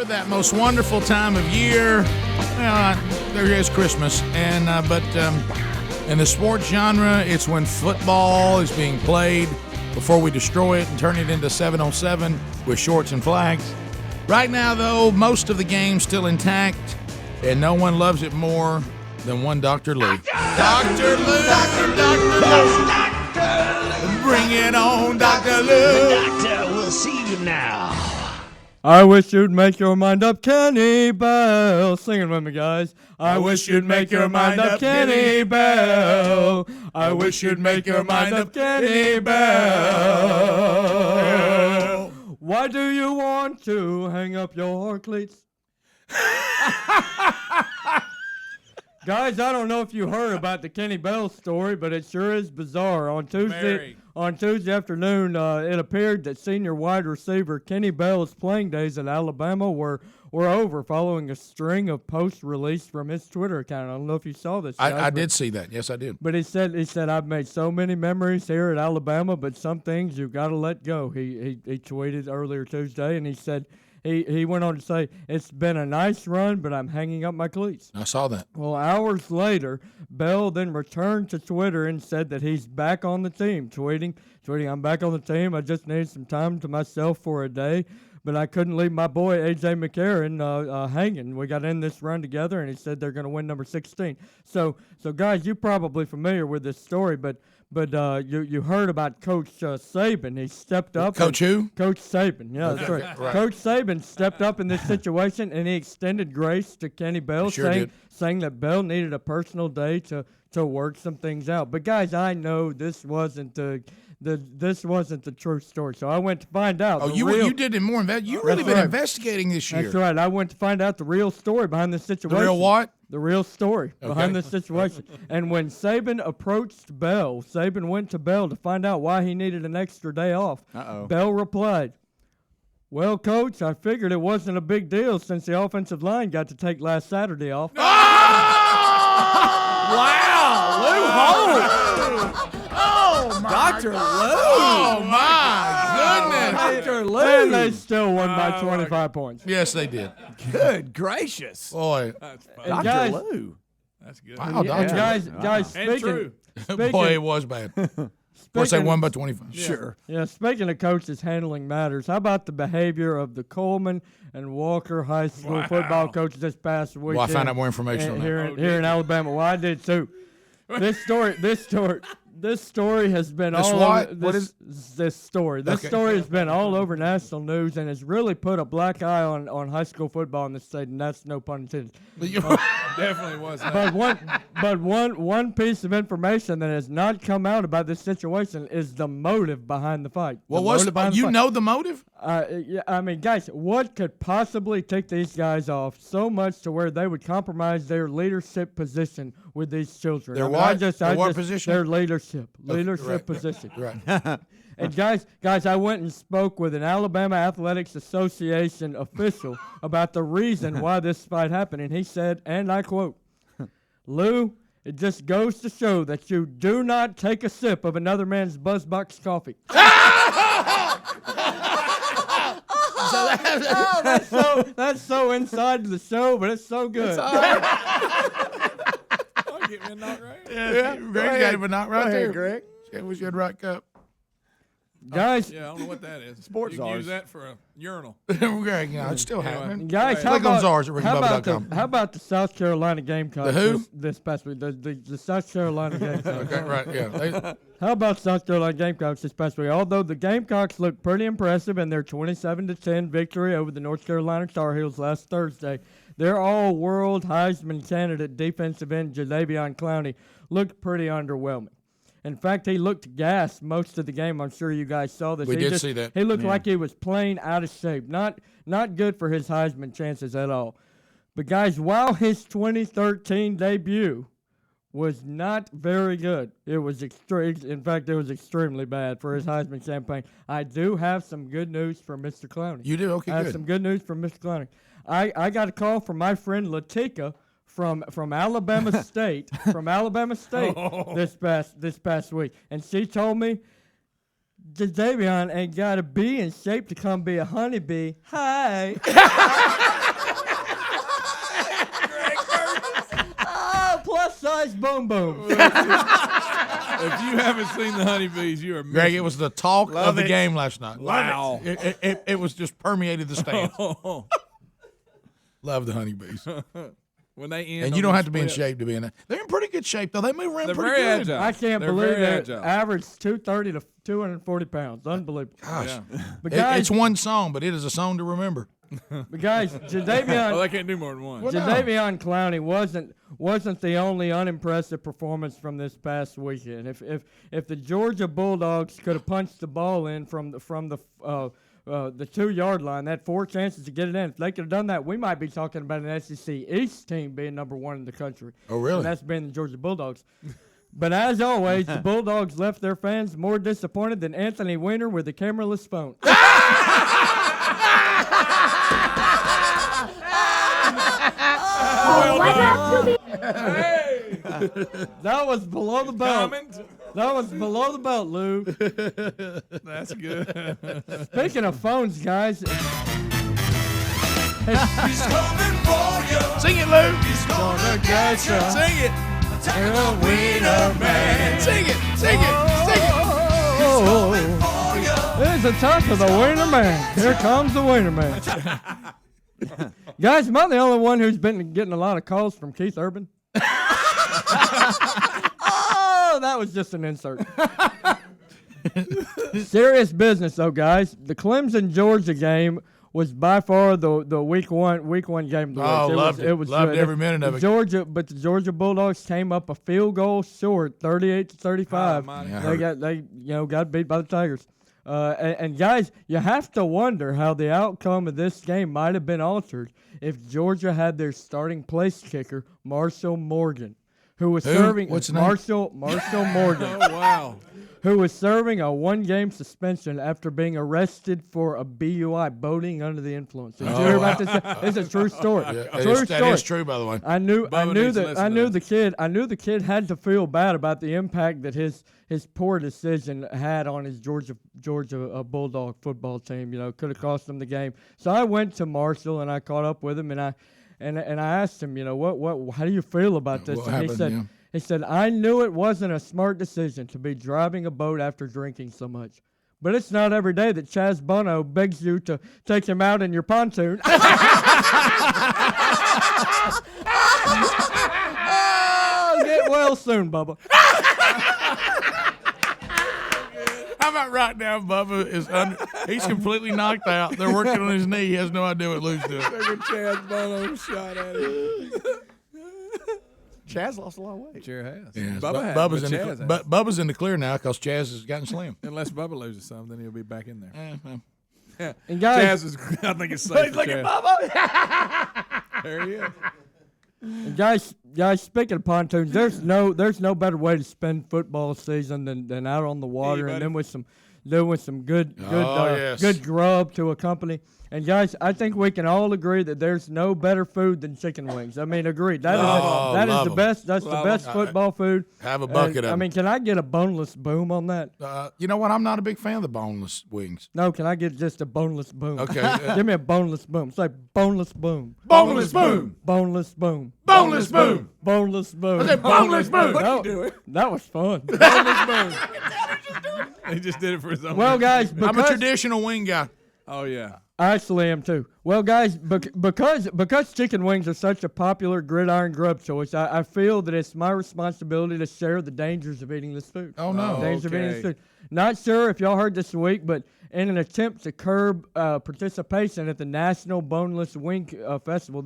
December, that most wonderful time of year. Well, there is Christmas, but in the sports genre, it's when football is being played before we destroy it and turn it into 7-on-7 with shorts and flags. Right now, though, most of the game's still intact, and no one loves it more than one Dr. Lou. Dr. Lou! Dr. Lou! Bring it on, Dr. Lou! The doctor will see you now. I wish you'd make your mind up, Kenny Bell. Sing it with me, guys. I wish you'd make your mind up, Kenny Bell. I wish you'd make your mind up, Kenny Bell. Why do you want to hang up your cleats? Guys, I don't know if you heard about the Kenny Bell story, but it sure is bizarre. On Tuesday afternoon, it appeared that senior wide receiver Kenny Bell's playing days at Alabama were over following a string of posts released from his Twitter account. I don't know if you saw this. I did see that. Yes, I did. But he said, I've made so many memories here at Alabama, but some things you've got to let go. He tweeted earlier Tuesday, and he said, He went on to say, it's been a nice run, but I'm hanging up my cleats. I saw that. Well, hours later, Bell then returned to Twitter and said that he's back on the team, tweeting, I'm back on the team. I just need some time to myself for a day, but I couldn't leave my boy, A.J. McCarron, hanging. We got in this run together, and he said they're going to win number 16. So guys, you're probably familiar with this story, but you heard about Coach Saban. He stepped up. Coach who? Coach Saban. Yeah, that's right. Coach Saban stepped up in this situation, and he extended grace to Kenny Bell, saying that Bell needed a personal day to work some things out. But guys, I know this wasn't the true story. So I went to find out. Oh, you did it more. You've really been investigating this year. That's right. I went to find out the real story behind this situation. The real what? The real story behind this situation. And when Saban approached Bell, Saban went to Bell to find out why he needed an extra day off. Bell replied, "Well, Coach, I figured it wasn't a big deal since the offensive line got to take last Saturday off." Oh! Wow! Lou Holtzsh! Oh, my Dr. Lou! Oh, my goodness! Dr. Lou! And they still won by 25 points. Yes, they did. Good gracious. Boy. And Dr. Lou. That's good. Wow, Dr. Guys, And true. Boy, it was bad. Of course, they won by 25. Sure. Yeah, speaking of coaches handling matters, how about the behavior of the Coleman and Walker High School football coaches this past weekend? Well, I found out more information on that. Here in Alabama. Well, I did too. This story has been This all what? over. What is this story? This story has been all over national news and has really put a black eye on high school football in the state, and that's no pun intended. Definitely was. But one piece of information that has not come out about this situation is the motive behind the fight. What was the motive? You know the motive? Yeah, I mean, guys, what could possibly tick these guys off so much to where they would compromise their leadership position with these children? Their what? What position? Their leadership right. position. Right. And guys, I went and spoke with an Alabama Athletics Association official about the reason why this fight happened, and he said, and I quote, "Lou, it just goes to show that you do not take a sip of another man's BuzzBox coffee." That's so inside the show, but it's so good. Get me a knock right. Yeah. Greg's got him a knock right there. Greg. I wish you had right cup. Guys, Yeah, I don't know what that is. Sports You can use czars. that for a urinal. Greg, it's still happening. guys, how Click on about, Czars at RickyBubba.com. how about the South Carolina Gamecocks? The who? This past week, the South Carolina Gamecocks. Okay, right, yeah. How about South Carolina Gamecocks this past week? Although the Gamecocks looked pretty impressive in their 27-10 victory over the North Carolina Tar Heels last Thursday, their all-world Heisman candidate defensive end Jadeveon Clowney looked pretty underwhelming. In fact, he looked gassed most of the game. I'm sure you guys saw this. We did see that. He looked like he was playing out of shape. Not good for his Heisman chances at all. But, guys, while his 2013 debut was not very good, it was in fact, it was extremely bad for his Heisman campaign. I do have some good news for Mr. Clowney. You do? Okay, I have good. some good news from Mr. Clowney. I got a call from my friend Latika from Alabama State, this past week, and she told me Davion ain't got to be in shape to come be a honeybee. Hi. Oh, plus size boom boom. If you haven't seen the honeybees, you are missing. Greg, it was the talk Love of the it. game last night. Wow. It was just permeated the stands. Oh. Love the honeybees. When they end, And on you don't the have to be in split, shape to be in it. They're in pretty good shape, though. They move around They're pretty very good. agile. I can't They're believe very it. agile. Average 230 to 240 pounds. Unbelievable. Gosh. Yeah. But It's one song, but it is a song to remember. guys, Jadeveon. Well, they can't do more than one. Well, no. Jadeveon Clowney wasn't the only unimpressive performance from this past weekend. If the Georgia Bulldogs could have punched the ball in from the 2-yard line, they had 4 chances to get it in. If they could have done that, we might be talking about an SEC East team being number 1 in the country. Oh, really? And that's been the Georgia Bulldogs. But as always, the Bulldogs left their fans more disappointed than Anthony Weiner with a cameraless phone. That was below the belt. Comment? That was below the belt, Lou. That's good. Speaking of phones, guys. Sing it, Lou. Sing it. Sing it. Sing it. It's the time for the Wiener Man. Here comes the Wiener Man. Guys, am I the only one who's been getting a lot of calls from Keith Urban? Oh, that was just an insert. Serious business, though, guys. The Clemson-Georgia game was by far the week one game of the week. Oh, loved it. Loved good. every minute of it. But the Georgia Bulldogs came up a field goal short, 38-35. Almighty. They got beat by the Tigers. And guys, you have to wonder how the outcome of this game might have been altered if Georgia had their starting place kicker, Marshall Morgan, who was serving What's his name? Marshall Morgan, Oh, wow. who was serving a 1-game suspension after being arrested for a BUI, boating under the influence. Did you hear about this? It's a true story. That is true, by the way. I knew Bubba needs to listen to the kid had to feel bad about the impact that his poor decision had on his Georgia Bulldog football team. Could have cost him the game. So I went to Marshall and I caught up with him and I asked him, how do you feel about this? What And happened, he said, I knew it wasn't a smart decision to be driving a boat after drinking so much. But it's not every day that Chaz Bono begs you to take him out in your pontoon. Oh, get well soon, Bubba. How about right now, Bubba is he's completely knocked out. They're working on his knee. He has no idea what Lou's doing. Take a Chaz Bono shot at him. Chaz lost a lot of weight. Sure has. Yeah, Bubba has, Bubba's, but in Chaz the, has. Bubba's in the clear now because Chaz has gotten slim. Unless Bubba loses something, then he'll be back in there. Yeah. And guys, Chaz is, I think it's safe for Chaz. There he is. and guys, speaking of pontoons, there's no better way to spend football season than out on the water buddy. and then with some good yes. good grub to accompany. And guys, I think we can all agree that there's no better food than chicken wings. I mean, agreed. That is love the 'em. best. That's Love the best 'em. football food. Have a bucket of I mean, can I get a boneless boom on that? You know what? I'm not a big fan of the boneless wings. No, can I get just a boneless boom? Okay. Give me a boneless boom. Say boneless boom. Boneless boom. Boneless boom. Boneless boom. Boneless boom. I said boneless boom. What are you doing? That was fun. He just did it for his own. Well, guys, I'm a because traditional wing guy. Oh, yeah. I actually am too. Well, guys, because chicken wings are such a popular gridiron grub choice, I feel that it's my responsibility to share the dangers of eating this food. Oh, no. Dangers of eating this Okay. food. Not sure if y'all heard this week, but in an attempt to curb participation at the National Boneless Wing Festival,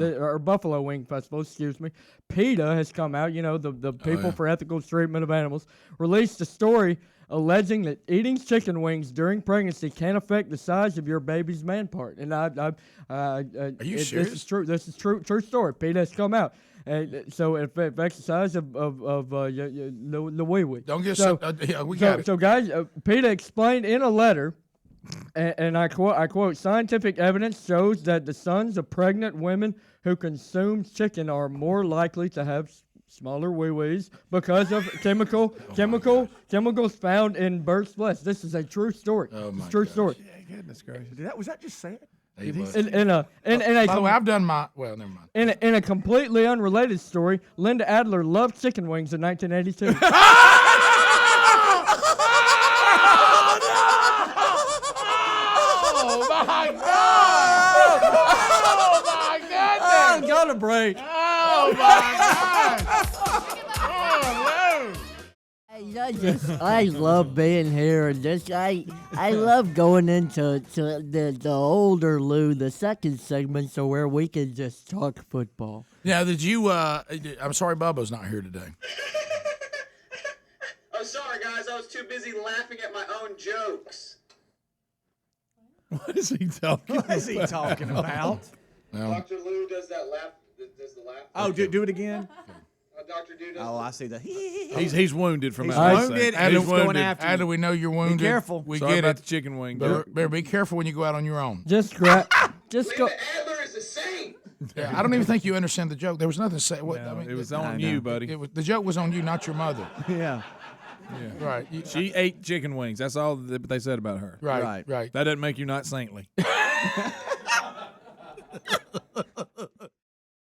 or Buffalo Wing Festival, excuse me, PETA has come out, the People for Ethical Treatment of Animals, released a story alleging that eating chicken wings during pregnancy can affect the size of your baby's man part. And Are you serious? This is true. This is true story. PETA has come out. So it affects the size of the wee-wee. Don't get so, yeah, we got it. So guys, PETA explained in a letter, and I quote, scientific evidence shows that the sons of pregnant women who consume chicken are more likely to have smaller wee-wees because of chemicals found in birds' flesh. This is a true story. Oh, my true gosh. story. Goodness gracious. Was that just said? He was. In By the way, I've done my. Well, never mind. in a completely unrelated story, Linda Adler loved chicken wings in 1982. Oh my God! Oh my goodness! I got a break. Oh my God! Oh I love being here, and I love going into the older Lou, the second segment, so where we can just talk football. Now, did you? I'm sorry, Bubba's not here today. Oh, sorry, guys. I was too busy laughing at my own jokes. What is he talking about? What is he talking about? Well, Dr. Lou does that laugh. Does the laugh? Oh, do it again. Dr. Lou does. Oh, I see that. He's wounded from He's outside. wounded, How and do he's we- going after how do you. we know you're wounded? careful. We Sorry get about it. the chicken wing. Better be careful when you go out on your own. just go. Linda Adler is a saint. Yeah, I don't even think you understand the joke. There was nothing to say. What, No, I mean, it was I on know. you, buddy. the joke was on you, not your mother. Yeah. Right. She ate chicken wings. That's all that they said about her. Right. Right. Right. That doesn't make you not saintly.